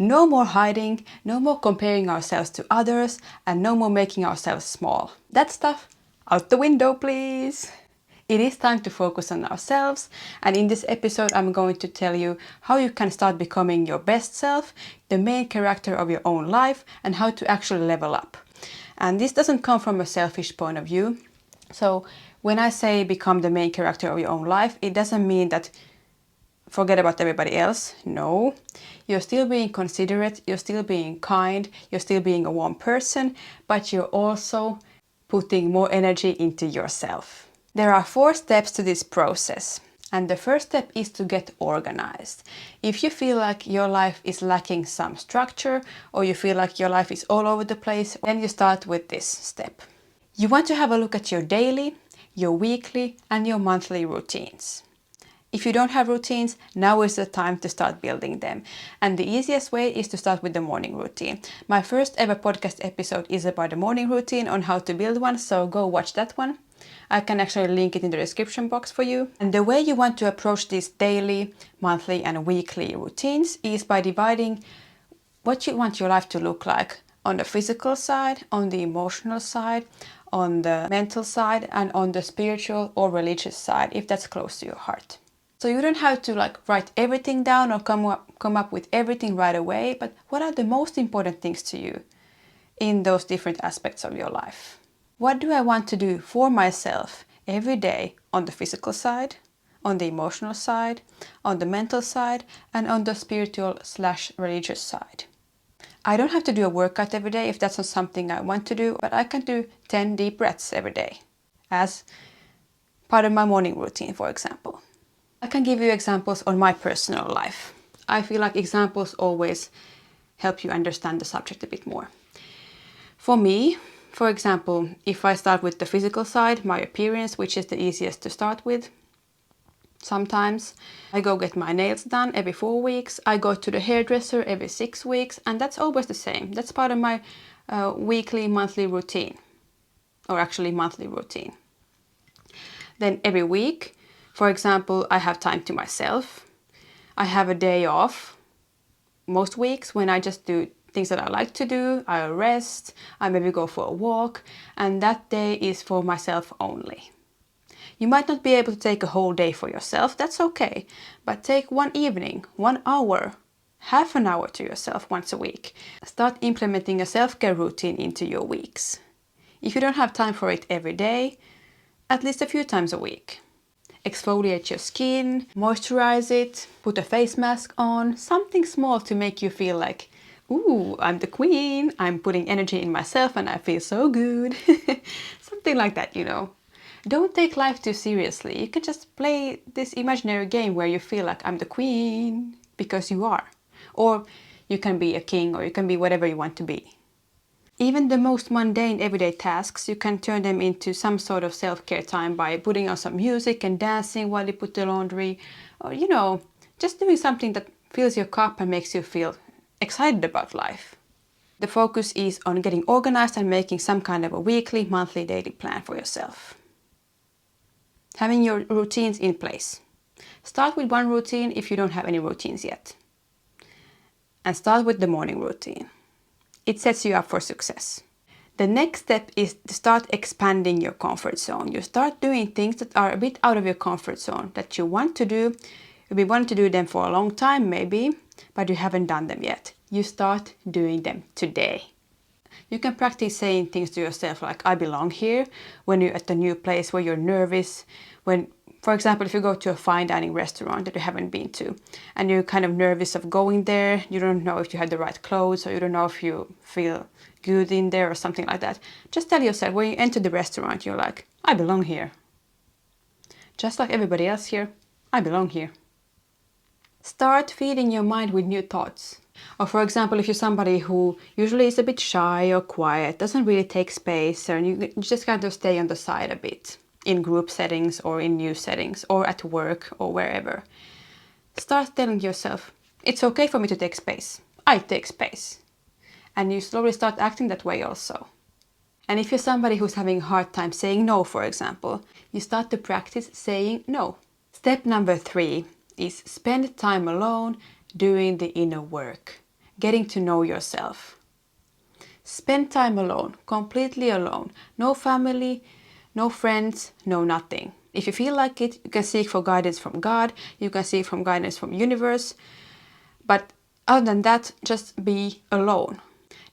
No more hiding, no more comparing ourselves to others, and no more making ourselves small. That stuff, out the window, please! It is time to focus on ourselves, and in this episode I'm going to tell you how you can start becoming your best self, the main character of your own life, and how to actually level up. And this doesn't come from a selfish point of view. So when I say become the main character of your own life, it doesn't mean that forget about everybody else. No, you're still being considerate, you're still being kind, you're still being a warm person, but you're also putting more energy into yourself. There are 4 steps to this process. And the first step is to get organized. If you feel like your life is lacking some structure, or you feel like your life is all over the place, then you start with this step. You want to have a look at your daily, your weekly, and your monthly routines. If you don't have routines, now is the time to start building them. And the easiest way is to start with the morning routine. My first ever podcast episode is about the morning routine on how to build one, so go watch that one. I can actually link it in the description box for you. And the way you want to approach these daily, monthly, and weekly routines is by dividing what you want your life to look like on the physical side, on the emotional side, on the mental side, and on the spiritual or religious side, if that's close to your heart. So you don't have to write everything down or come up with everything right away, but what are the most important things to you in those different aspects of your life? What do I want to do for myself every day on the physical side, on the emotional side, on the mental side, and on the spiritual/religious side? I don't have to do a workout every day if that's not something I want to do, but I can do 10 deep breaths every day as part of my morning routine, for example. I can give you examples on my personal life. I feel like examples always help you understand the subject a bit more. For me, for example, if I start with the physical side, my appearance, which is the easiest to start with, sometimes I go get my nails done every 4 weeks, I go to the hairdresser every 6 weeks, and that's always the same. That's part of my weekly, monthly routine, or actually monthly routine. Then every week, for example, I have time to myself. I have a day off most weeks when I just do things that I like to do. I rest, I maybe go for a walk, and that day is for myself only. You might not be able to take a whole day for yourself, that's okay, but take one evening, 1 hour, half an hour to yourself once a week. Start implementing a self-care routine into your weeks. If you don't have time for it every day, at least a few times a week. Exfoliate your skin, moisturize it, put a face mask on, something small to make you feel like, ooh, I'm the queen, I'm putting energy in myself and I feel so good. Something like that, you know. Don't take life too seriously. You can just play this imaginary game where you feel like I'm the queen, because you are. Or you can be a king, or you can be whatever you want to be. Even the most mundane everyday tasks, you can turn them into some sort of self-care time by putting on some music and dancing while you put the laundry, or just doing something that fills your cup and makes you feel excited about life. The focus is on getting organized and making some kind of a weekly, monthly, daily plan for yourself. Having your routines in place. Start with one routine if you don't have any routines yet. And start with the morning routine. It sets you up for success. The next step is to start expanding your comfort zone. You start doing things that are a bit out of your comfort zone that you want to do. You've been wanting to do them for a long time maybe, but you haven't done them yet. You start doing them today. You can practice saying things to yourself like, I belong here, when you're at a new place where you're nervous. When, for example, if you go to a fine dining restaurant that you haven't been to, and you're kind of nervous of going there, you don't know if you have the right clothes, or you don't know if you feel good in there or something like that. Just tell yourself when you enter the restaurant, you're like, I belong here. Just like everybody else here, I belong here. Start feeding your mind with new thoughts. Or for example, if you're somebody who usually is a bit shy or quiet, doesn't really take space, and you just kind of stay on the side a bit in group settings or in new settings or at work or wherever. Start telling yourself, it's okay for me to take space. I take space. And you slowly start acting that way also. And if you're somebody who's having a hard time saying no, for example, you start to practice saying no. Step number 3 is spend time alone doing the inner work. getting to know yourself. Spend time alone, completely alone. No family, no friends, no nothing. If you feel like it, you can seek for guidance from God, you can seek for guidance from universe. But other than that, just be alone.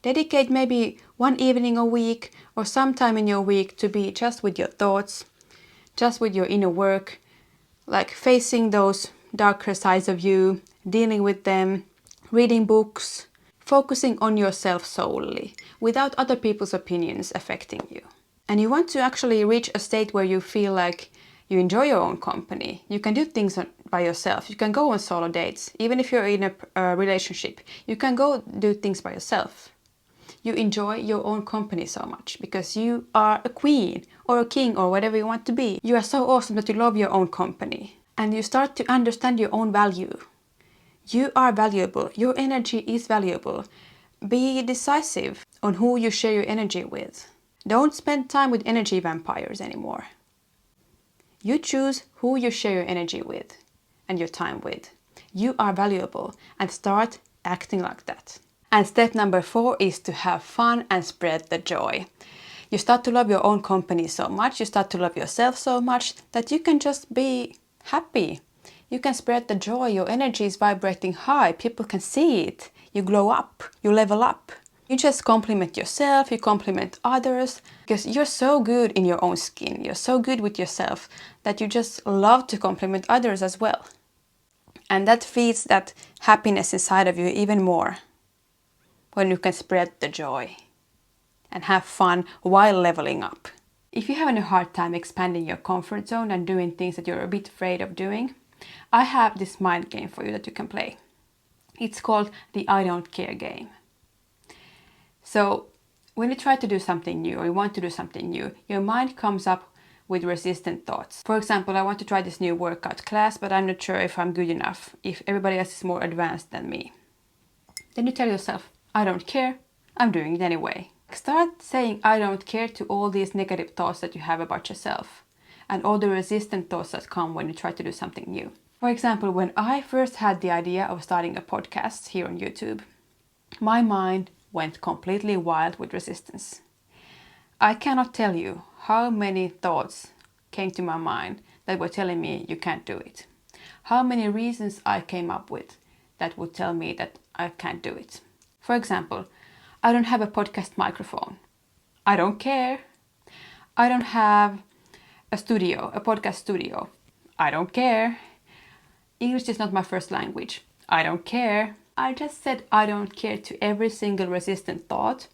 Dedicate maybe one evening a week or some time in your week to be just with your thoughts, just with your inner work, like facing those darker sides of you, dealing with them, reading books, focusing on yourself solely, without other people's opinions affecting you. And you want to actually reach a state where you feel like you enjoy your own company. You can do things by yourself. You can go on solo dates. Even if you're in a relationship, you can go do things by yourself. You enjoy your own company so much because you are a queen or a king or whatever you want to be. You are so awesome that you love your own company and you start to understand your own value. You are valuable. Your energy is valuable. Be decisive on who you share your energy with. Don't spend time with energy vampires anymore. You choose who you share your energy with and your time with. You are valuable and start acting like that. And step number 4 is to have fun and spread the joy. You start to love your own company so much, you start to love yourself so much that you can just be happy. You can spread the joy, your energy is vibrating high, people can see it. You glow up, you level up. You just compliment yourself, you compliment others, because you're so good in your own skin, you're so good with yourself that you just love to compliment others as well. And that feeds that happiness inside of you even more when you can spread the joy and have fun while leveling up. If you're having a hard time expanding your comfort zone and doing things that you're a bit afraid of doing, I have this mind game for you that you can play. It's called the I don't care game. So when you try to do something new or you want to do something new, your mind comes up with resistant thoughts. For example, I want to try this new workout class, but I'm not sure if I'm good enough, if everybody else is more advanced than me. Then you tell yourself, I don't care, I'm doing it anyway. Start saying I don't care to all these negative thoughts that you have about yourself and all the resistant thoughts that come when you try to do something new. For example, when I first had the idea of starting a podcast here on YouTube, my mind went completely wild with resistance. I cannot tell you how many thoughts came to my mind that were telling me you can't do it. How many reasons I came up with that would tell me that I can't do it. For example, I don't have a podcast microphone. I don't care. I don't have a podcast studio. I don't care. English is not my first language. I don't care. I just said I don't care to every single resistant thought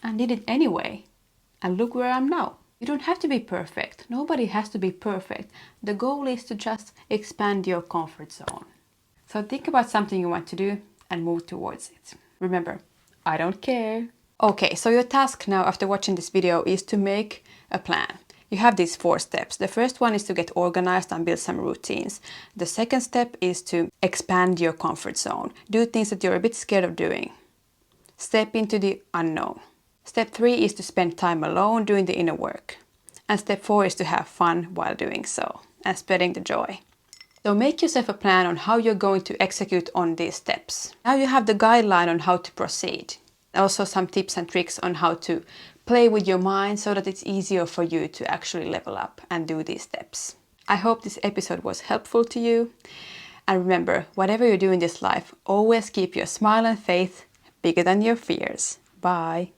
and did it anyway. And look where I am now. You don't have to be perfect. Nobody has to be perfect. The goal is to just expand your comfort zone. So think about something you want to do and move towards it. Remember, I don't care. Okay, so your task now after watching this video is to make a plan. You have these 4 steps. The first one is to get organized and build some routines. The second step is to expand your comfort zone. Do things that you're a bit scared of doing. Step into the unknown. Step 3 is to spend time alone doing the inner work. And step 4 is to have fun while doing so and spreading the joy. So make yourself a plan on how you're going to execute on these steps. Now you have the guideline on how to proceed. Also some tips and tricks on how to play with your mind so that it's easier for you to actually level up and do these steps. I hope this episode was helpful to you. And remember, whatever you do in this life, always keep your smile and faith bigger than your fears. Bye.